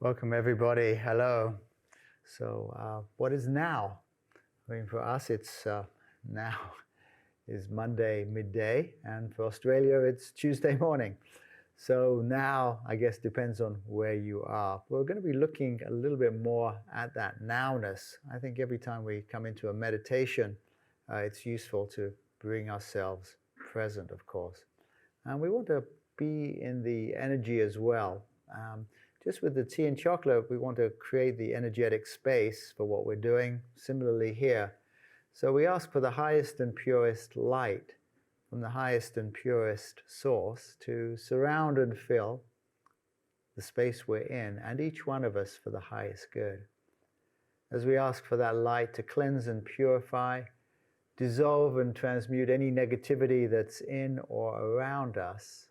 Welcome everybody. Hello. So what is now? I mean, for us it's now is Monday midday, and for Australia it's Tuesday morning. So now, I guess, depends on where you are. We're going to be looking a little bit more at that nowness. I think every time we come into a meditation, it's useful to bring ourselves present, of course. And we want to be in the energy as well. Just with the tea and chocolate, we want to create the energetic space for what we're doing. Similarly here. So we ask for the highest and purest light from the highest and purest source to surround and fill the space we're in, and each one of us for the highest good. As we ask for that light to cleanse and purify, dissolve and transmute any negativity that's in or around us,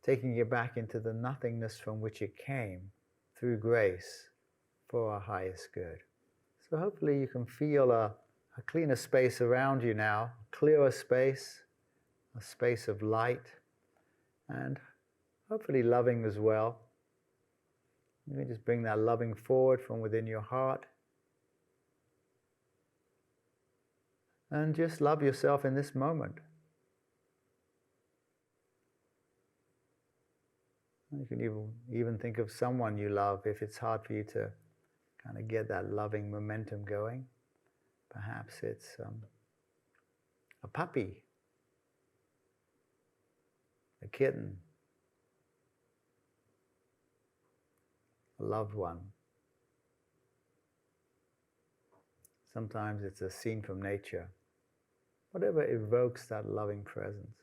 taking it back into the nothingness from which it came through grace for our highest good. So hopefully you can feel a cleaner space around you now, a clearer space, a space of light, and hopefully loving as well. You can just bring that loving forward from within your heart. And just love yourself in this moment. You can even think of someone you love if it's hard for you to kind of get that loving momentum going. Perhaps it's a puppy, a kitten, a loved one. Sometimes it's a scene from nature. Whatever evokes that loving presence.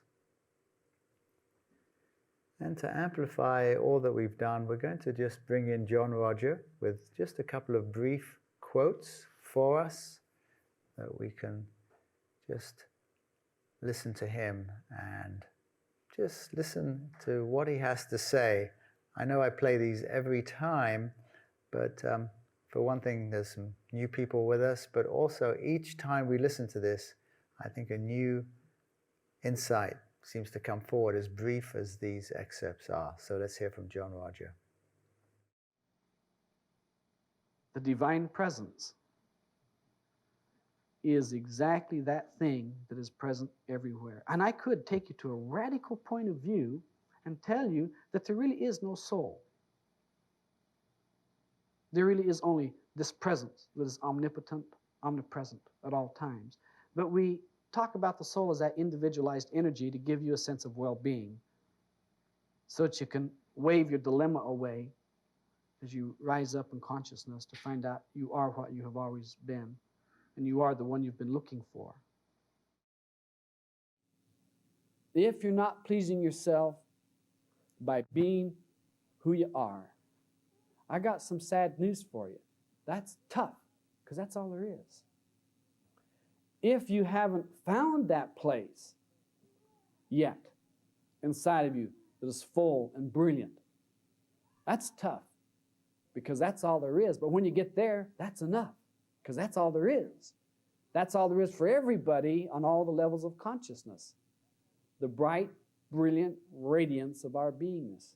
And to amplify all that we've done, we're going to just bring in John Roger with just a couple of brief quotes for us that we can just listen to him and just listen to what he has to say. I know I play these every time, but for one thing, there's some new people with us, but also each time we listen to this, I think a new insight seems to come forward, as brief as these excerpts are. So let's hear from John Roger. The divine presence is exactly that thing that is present everywhere. And I could take you to a radical point of view and tell you that there really is no soul. There really is only this presence that is omnipotent, omnipresent at all times. But we talk about the soul as that individualized energy to give you a sense of well-being so that you can wave your dilemma away as you rise up in consciousness to find out you are what you have always been and you are the one you've been looking for. If you're not pleasing yourself by being who you are, I got some sad news for you. That's tough, because that's all there is. If you haven't found that place yet inside of you that is full and brilliant, that's tough, because that's all there is. But when you get there, that's enough, because that's all there is. That's all there is for everybody on all the levels of consciousness. The bright, brilliant radiance of our beingness.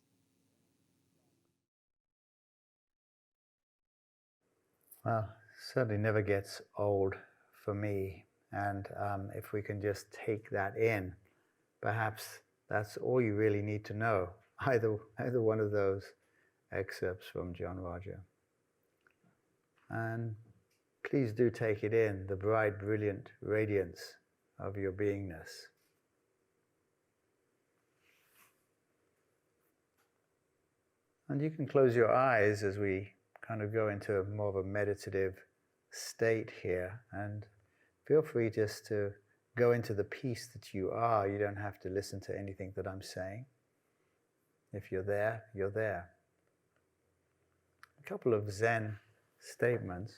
Well, certainly never gets old for me. And if we can just take that in, perhaps that's all you really need to know. Either one of those excerpts from John Roger. And please do take it in, the bright, brilliant radiance of your beingness. And you can close your eyes as we kind of go into more of a meditative state here, and feel free just to go into the peace that you are. You don't have to listen to anything that I'm saying. If you're there, you're there. A couple of Zen statements.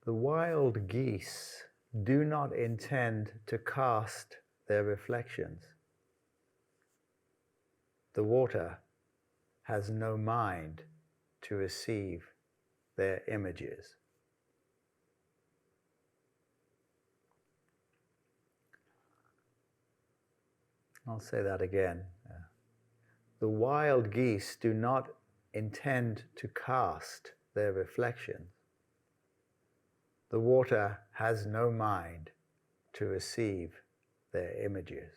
The wild geese do not intend to cast their reflections. The water has no mind to receive their images. I'll say that again. The wild geese do not intend to cast their reflections. The water has no mind to receive their images.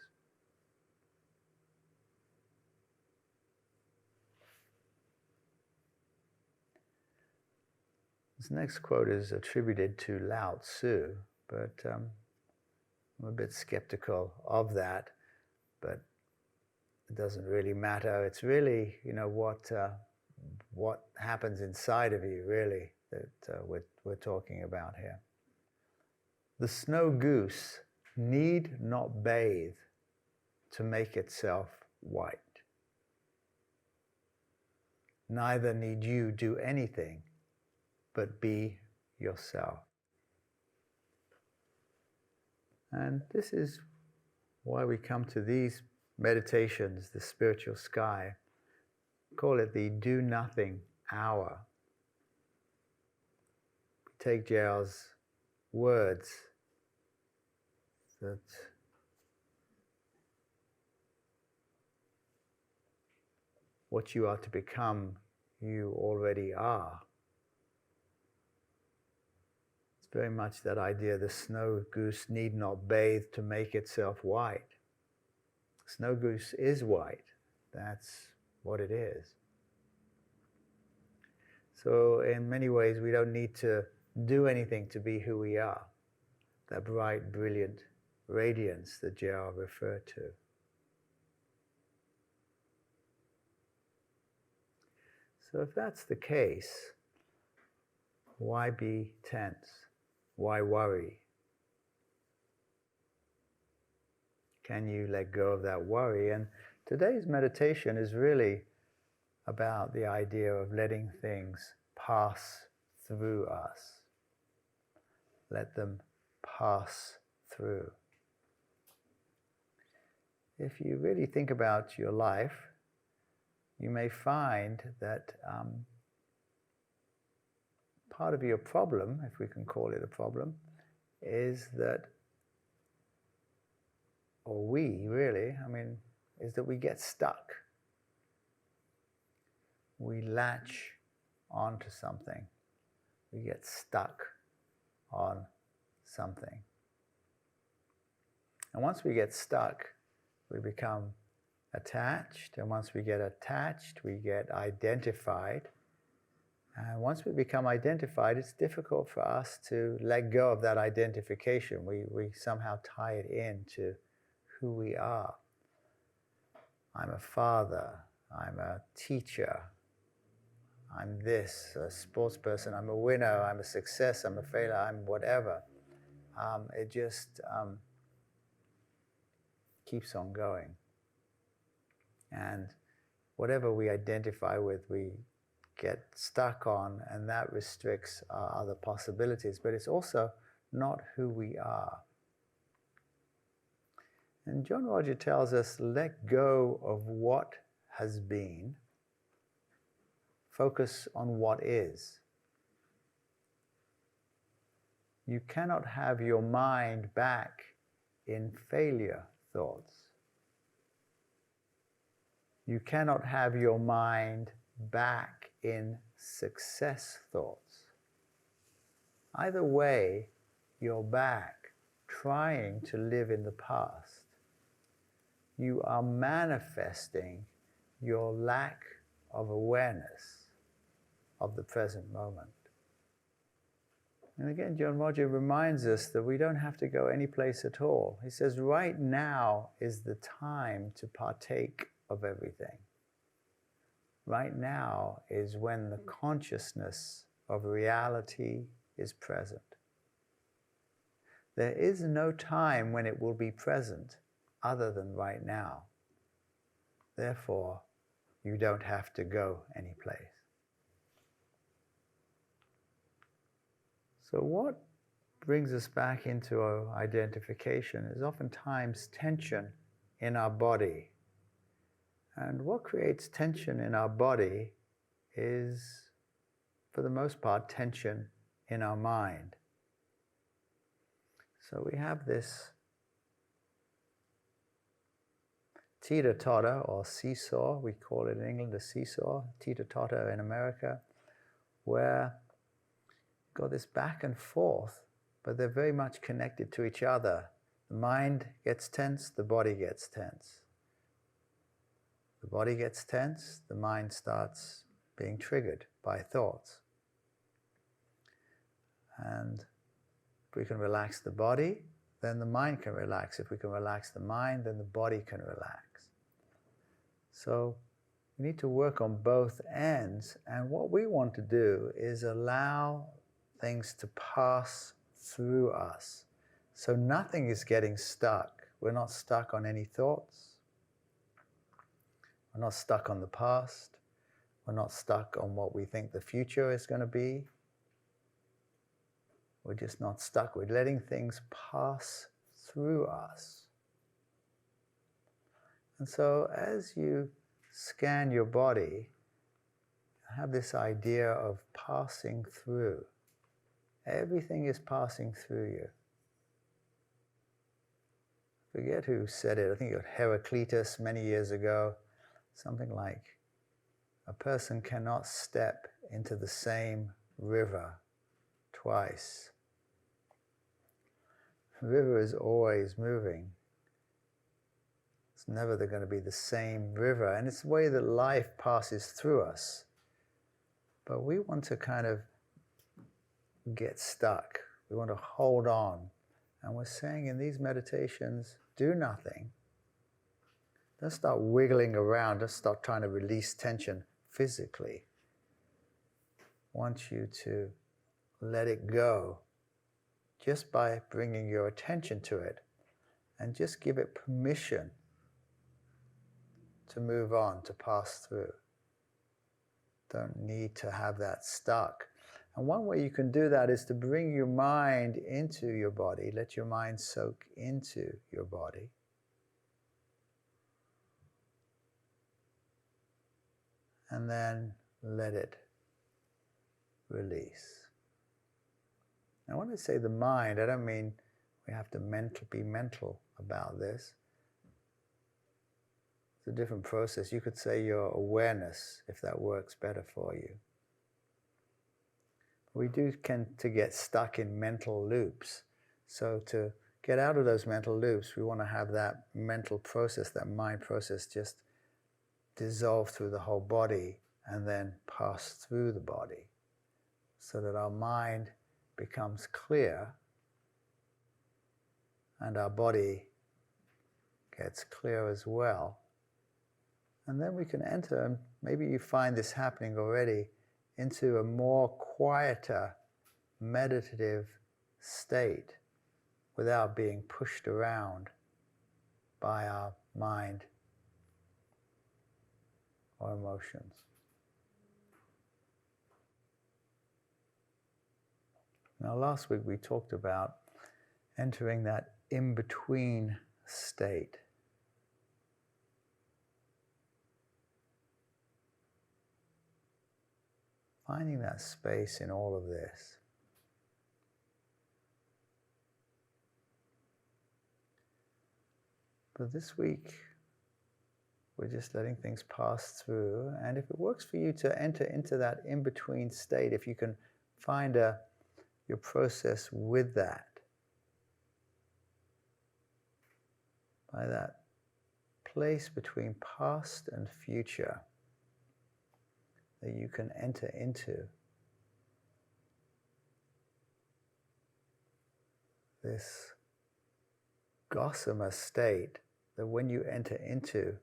This next quote is attributed to Lao Tzu, but I'm a bit skeptical of that, but it doesn't really matter. It's really, what happens inside of you, really, that we're talking about here. The snow goose need not bathe to make itself white. Neither need you do anything but be yourself. And this is why we come to these meditations, the spiritual sky. Call it the do nothing hour. Take Gerald's words that what you are to become, you already are. It's very much that idea, the snow goose need not bathe to make itself white. Snow goose is white. That's what it is. So in many ways, we don't need to do anything to be who we are. That bright, brilliant radiance that Gerald referred to. So if that's the case, why be tense? Why worry? Can you let go of that worry? And today's meditation is really about the idea of letting things pass through us. Let them pass through. If you really think about your life, you may find that part of your problem, if we can call it a problem, is that, or we really, is that we get stuck. We latch onto something. We get stuck on something. And once we get stuck, we become attached. And once we get attached, we get identified. And once we become identified, it's difficult for us to let go of that identification. We somehow tie it into who we are. I'm a father. I'm a teacher. I'm this, a sports person. I'm a winner. I'm a success. I'm a failure. I'm whatever. It just keeps on going. And whatever we identify with, we get stuck on, and that restricts our other possibilities. But it's also not who we are. And John Roger tells us, let go of what has been. Focus on what is. You cannot have your mind back in failure thoughts. You cannot have your mind back in success thoughts. Either way, you're back trying to live in the past. You are manifesting your lack of awareness of the present moment. And again, John Roger reminds us that we don't have to go any place at all. He says, right now is the time to partake of everything. Right now is when the consciousness of reality is present. There is no time when it will be present other than right now. Therefore, you don't have to go any place. So what brings us back into our identification is oftentimes tension in our body. And what creates tension in our body is, for the most part, tension in our mind. So we have this teeter-totter or seesaw, we call it in England a seesaw, teeter-totter in America, where you've got this back and forth, but they're very much connected to each other. The mind gets tense, the body gets tense. The body gets tense, the mind starts being triggered by thoughts. And if we can relax the body, then the mind can relax. If we can relax the mind, then the body can relax. So we need to work on both ends, and what we want to do is allow things to pass through us. So nothing is getting stuck. We're not stuck on any thoughts. We're not stuck on the past. We're not stuck on what we think the future is going to be. We're just not stuck. We're letting things pass through us. And so as you scan your body, have this idea of passing through. Everything is passing through you. I forget who said it. I think it was Heraclitus many years ago. Something like, a person cannot step into the same river twice. The river is always moving. It's never going to be the same river. And it's the way that life passes through us. But we want to kind of get stuck. We want to hold on. And we're saying in these meditations, do nothing. Don't start wiggling around. Don't start trying to release tension physically. I want you to let it go just by bringing your attention to it, and just give it permission to move on, to pass through. Don't need to have that stuck. And one way you can do that is to bring your mind into your body. Let your mind soak into your body. And then let it release. Now when I say the mind, I don't mean we have to be mental about this. It's a different process. You could say your awareness, if that works better for you. We do tend to get stuck in mental loops. So to get out of those mental loops, we want to have that mental process, that mind process, just dissolve through the whole body and then pass through the body, so that our mind becomes clear and our body gets clear as well. And then we can enter, and maybe you find this happening already, into a more quieter, meditative state without being pushed around by our mind or emotions. Now last week we talked about entering that in-between state. Finding that space in all of this. But this week, we're just letting things pass through. And if it works for you to enter into that in-between state, if you can find your process with that, by that place between past and future, that you can enter into this gossamer state that when you enter into,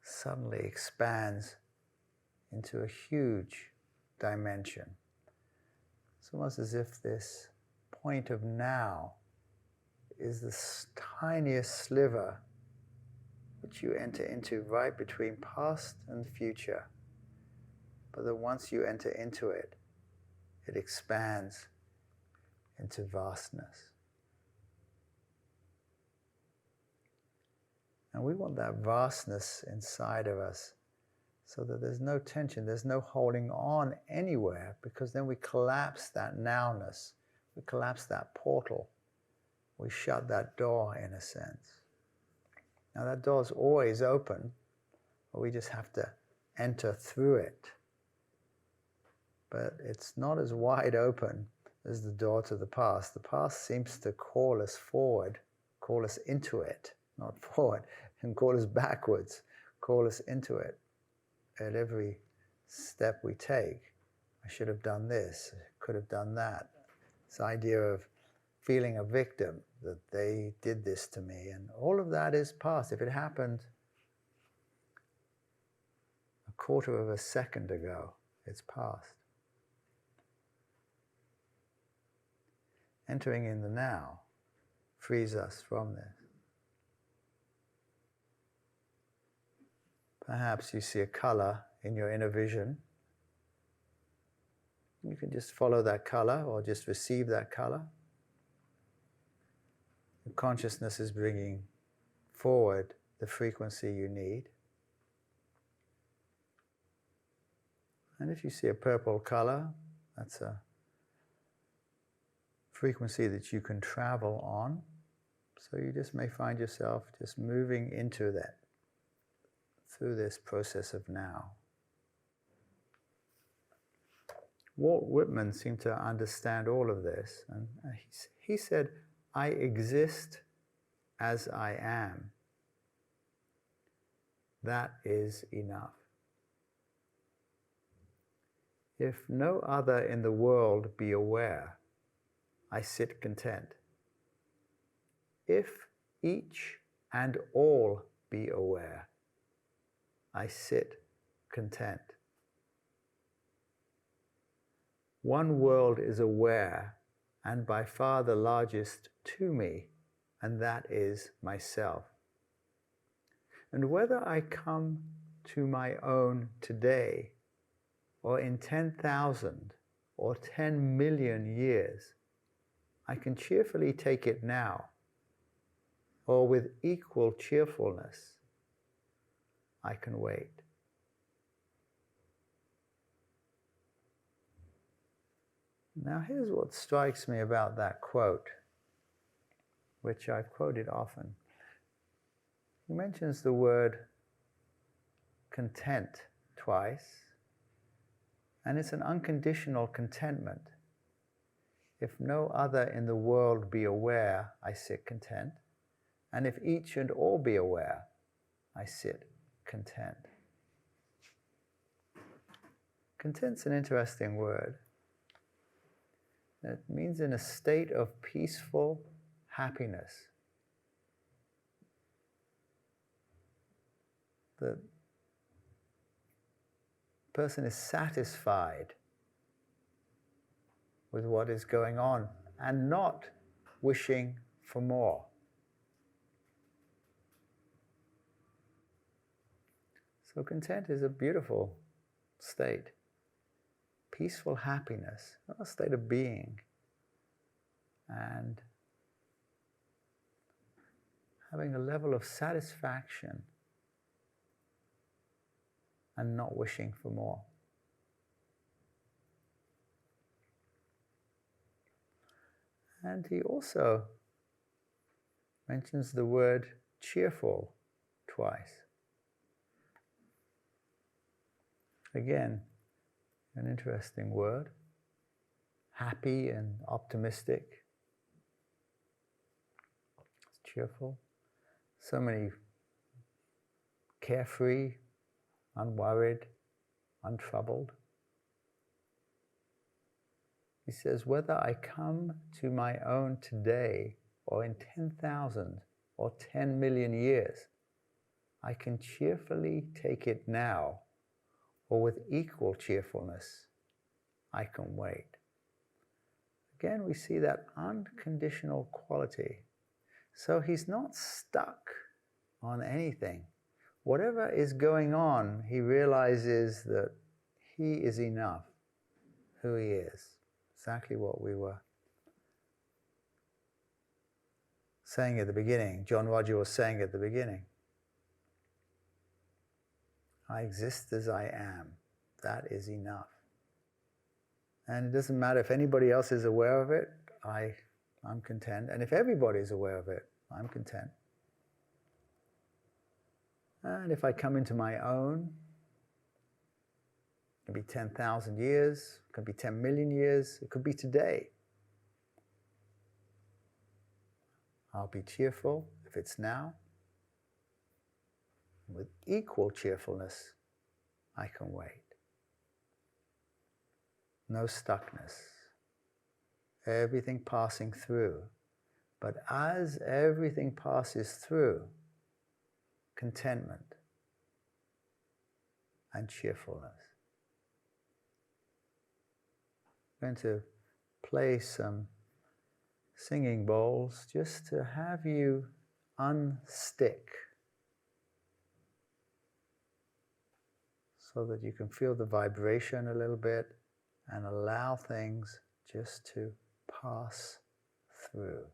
suddenly expands into a huge dimension. It's almost as if this point of now is the tiniest sliver which you enter into right between past and future. But that once you enter into it, it expands into vastness. And we want that vastness inside of us so that there's no tension, there's no holding on anywhere, because then we collapse that nowness, we collapse that portal, we shut that door in a sense. Now that door's always open, but we just have to enter through it. But it's not as wide open as the door to the past. The past seems to call us forward, call us into it, not forward, and call us backwards, call us into it. At every step we take, I should have done this, I could have done that. This idea of feeling a victim, that they did this to me, and all of that is past. If it happened a quarter of a second ago, it's past. Entering in the now frees us from this. Perhaps you see a color in your inner vision. You can just follow that color or just receive that color. The consciousness is bringing forward the frequency you need. And if you see a purple color, that's a frequency that you can travel on. So you just may find yourself just moving into that, through this process of now. Walt Whitman seemed to understand all of this, and he said, "I exist as I am. That is enough. If no other in the world be aware, I sit content. If each and all be aware, I sit content. One world is aware, and by far the largest to me, and that is myself. And whether I come to my own today, or in 10,000 or 10 million years, I can cheerfully take it now, or with equal cheerfulness, I can wait." Now here's what strikes me about that quote, which I've quoted often. He mentions the word content twice, and it's an unconditional contentment. If no other in the world be aware, I sit content. And if each and all be aware, I sit content. Content's an interesting word. It means in a state of peaceful happiness. The person is satisfied with what is going on and not wishing for more. So content is a beautiful state. Peaceful happiness, a state of being, and having a level of satisfaction and not wishing for more. And he also mentions the word cheerful twice. Again, an interesting word. Happy and optimistic. It's cheerful. So many carefree, unworried, untroubled. He says, whether I come to my own today or in 10,000 or 10 million years, I can cheerfully take it now, or with equal cheerfulness, I can wait. Again, we see that unconditional quality. So he's not stuck on anything. Whatever is going on, he realizes that he is enough, who he is. Exactly what we were saying at the beginning. John Roger was saying at the beginning. I exist as I am. That is enough. And it doesn't matter if anybody else is aware of it, I'm content. And if everybody is aware of it, I'm content. And if I come into my own, it could be 10,000 years, it could be 10 million years, it could be today. I'll be cheerful if it's now. With equal cheerfulness, I can wait. No stuckness. Everything passing through. But as everything passes through, contentment and cheerfulness. I'm going to play some singing bowls just to have you unstick so that you can feel the vibration a little bit and allow things just to pass through.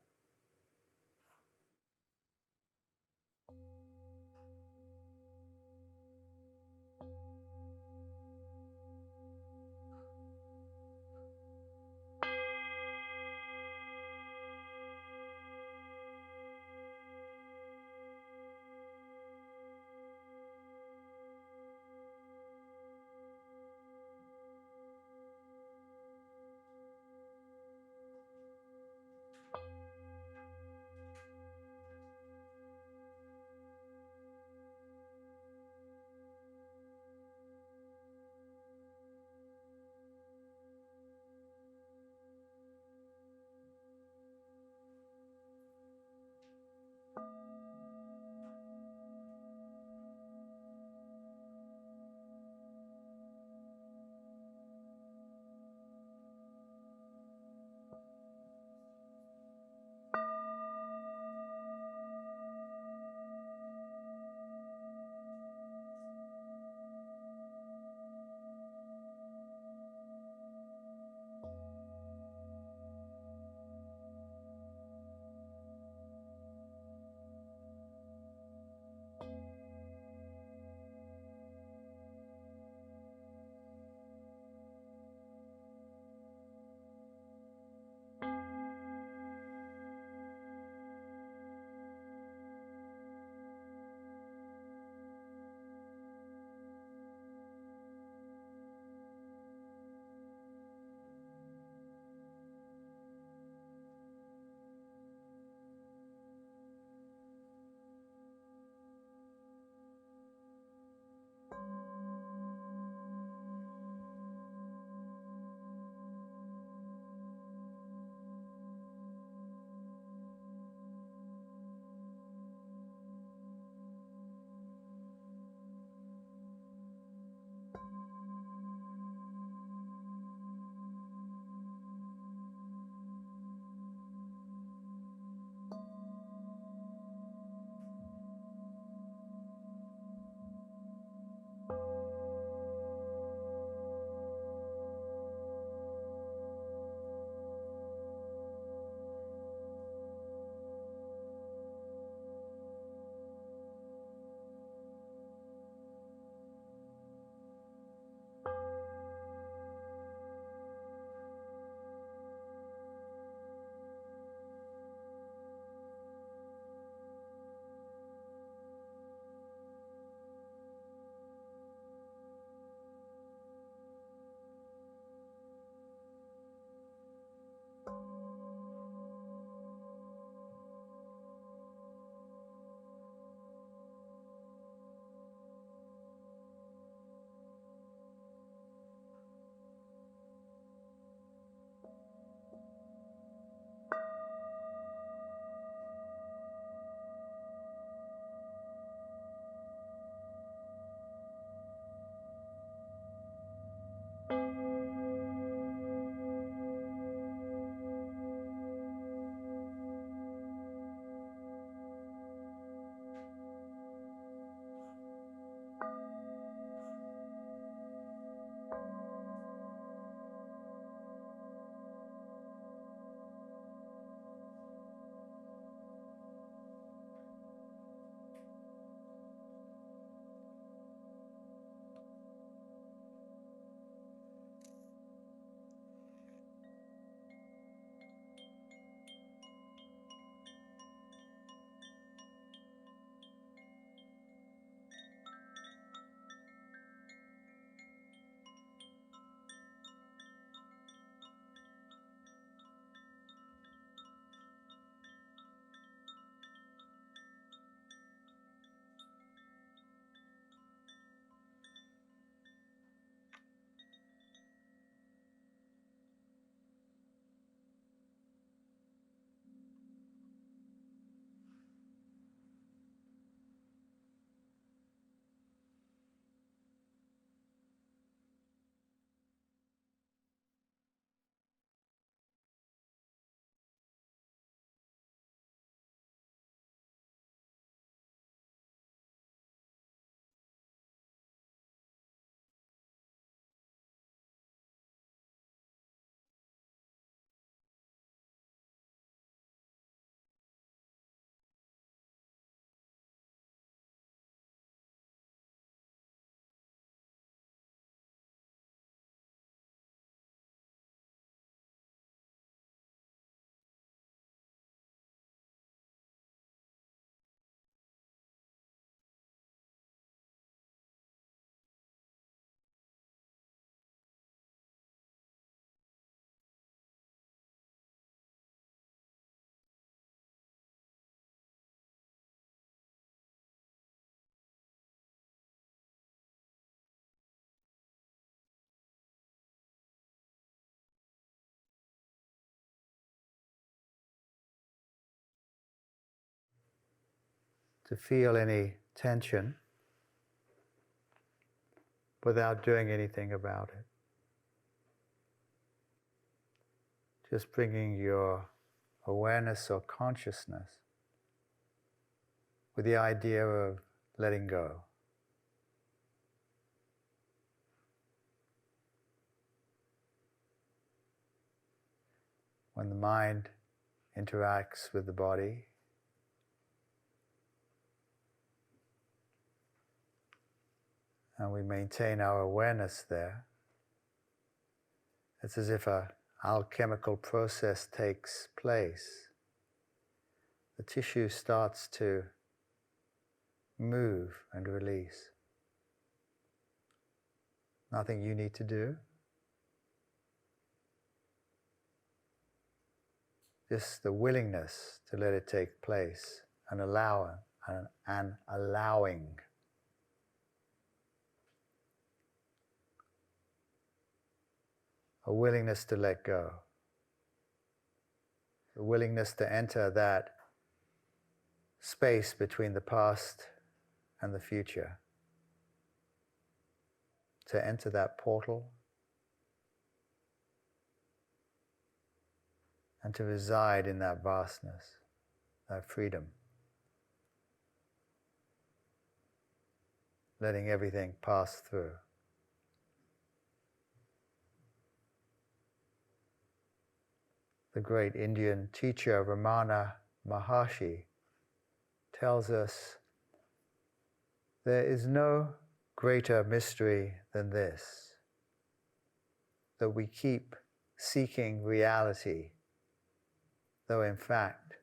to feel any tension without doing anything about it. Just bringing your awareness or consciousness with the idea of letting go. When the mind interacts with the body, and we maintain our awareness there, it's as if an alchemical process takes place. The tissue starts to move and release. Nothing you need to do. Just the willingness to let it take place and allowing. A willingness to let go. A willingness to enter that space between the past and the future. To enter that portal and to reside in that vastness, that freedom. Letting everything pass through. The great Indian teacher Ramana Maharshi tells us there is no greater mystery than this, that we keep seeking reality, though in fact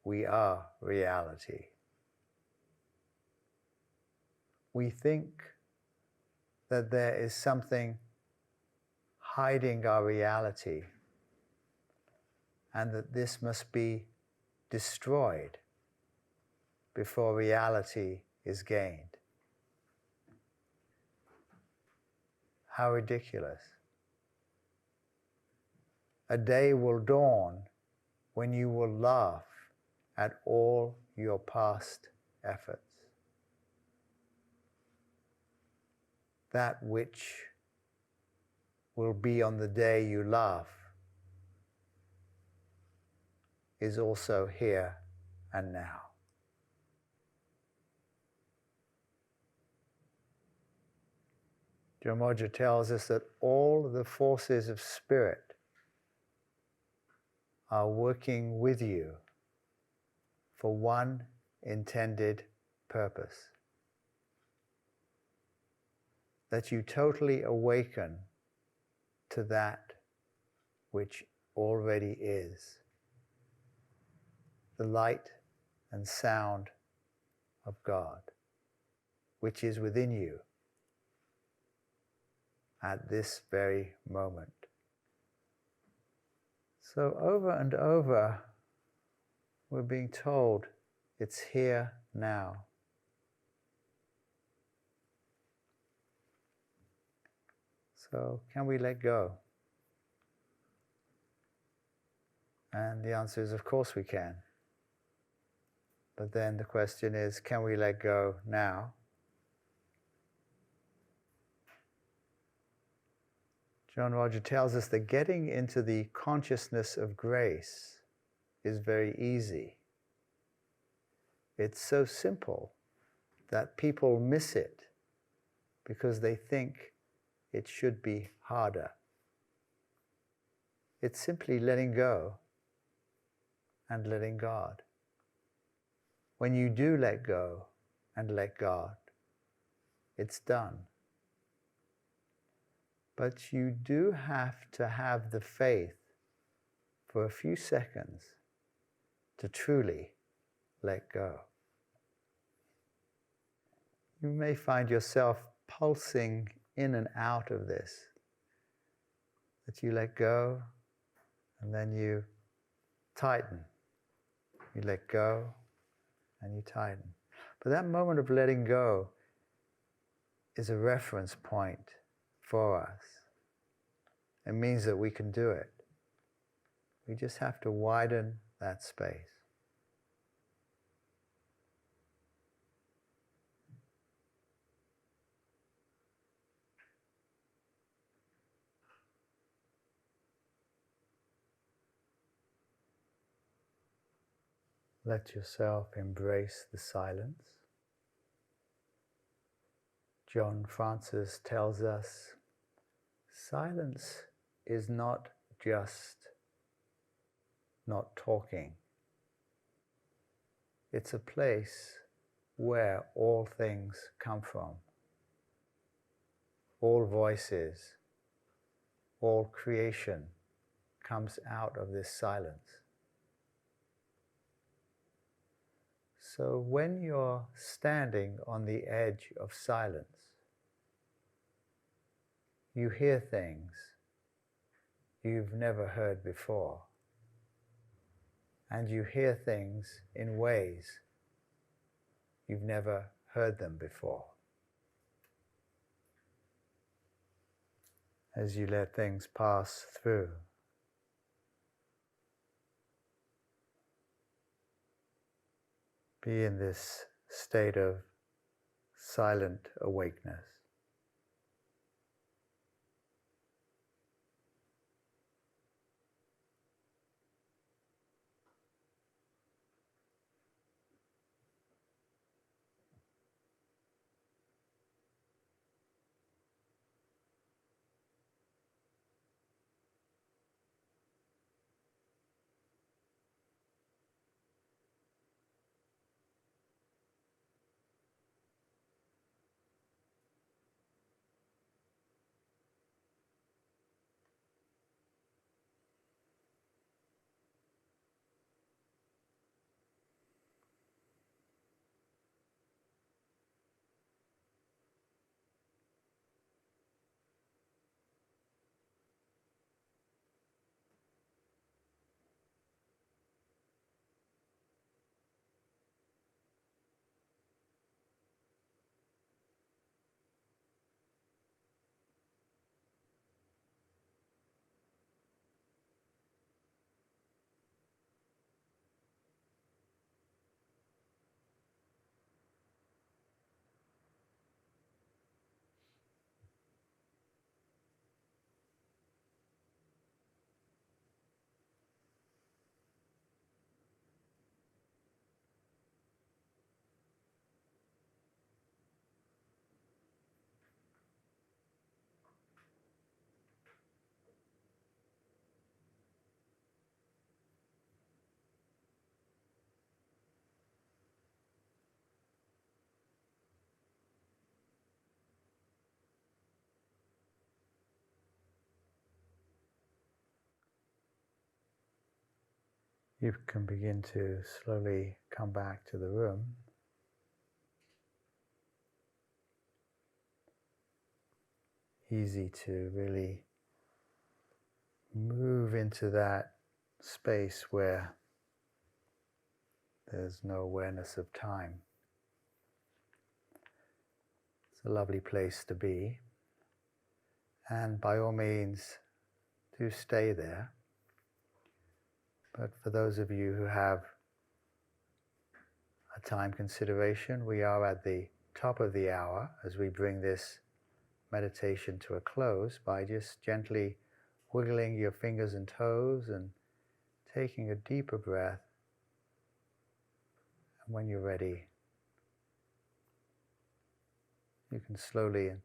we are reality. We think that there is something hiding our reality and that this must be destroyed before reality is gained. How ridiculous. A day will dawn when you will laugh at all your past efforts. That which will be on the day you laugh is also here and now. Dharmoja tells us that all the forces of spirit are working with you for one intended purpose. That you totally awaken to that which already is. The light and sound of God, which is within you at this very moment. So over and over, we're being told it's here now. So can we let go? And the answer is, of course we can. But then the question is, can we let go now? John Roger tells us that getting into the consciousness of grace is very easy. It's so simple that people miss it because they think it should be harder. It's simply letting go and letting God. When you do let go and let God, it's done. But you do have to have the faith for a few seconds to truly let go. You may find yourself pulsing in and out of this, that you let go and then you tighten. You let go and you tighten. But that moment of letting go is a reference point for us. It means that we can do it. We just have to widen that space. Let yourself embrace the silence. John Francis tells us silence is not just not talking. It's a place where all things come from. All voices, all creation comes out of this silence. So when you're standing on the edge of silence, you hear things you've never heard before. And you hear things in ways you've never heard them before. As you let things pass through, be in this state of silent awakeness. You can begin to slowly come back to the room. Easy to really move into that space where there's no awareness of time. It's a lovely place to be. And by all means, do stay there. But for those of you who have a time consideration, we are at the top of the hour as we bring this meditation to a close by just gently wiggling your fingers and toes and taking a deeper breath. And when you're ready, you can slowly and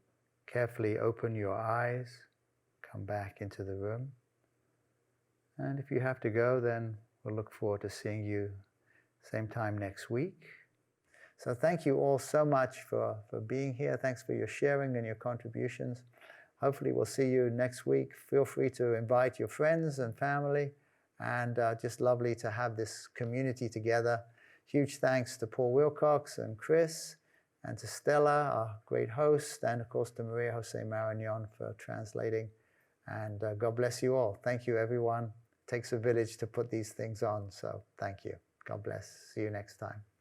carefully open your eyes, come back into the room. And if you have to go, then we'll look forward to seeing you same time next week. So thank you all so much for being here. Thanks for your sharing and your contributions. Hopefully we'll see you next week. Feel free to invite your friends and family. And just lovely to have this community together. Huge thanks to Paul Wilcox and Chris, and to Stella, our great host, and of course to Maria Jose Marignon for translating. And God bless you all. Thank you, everyone. It takes a village to put these things on, so thank you. God bless. See you next time.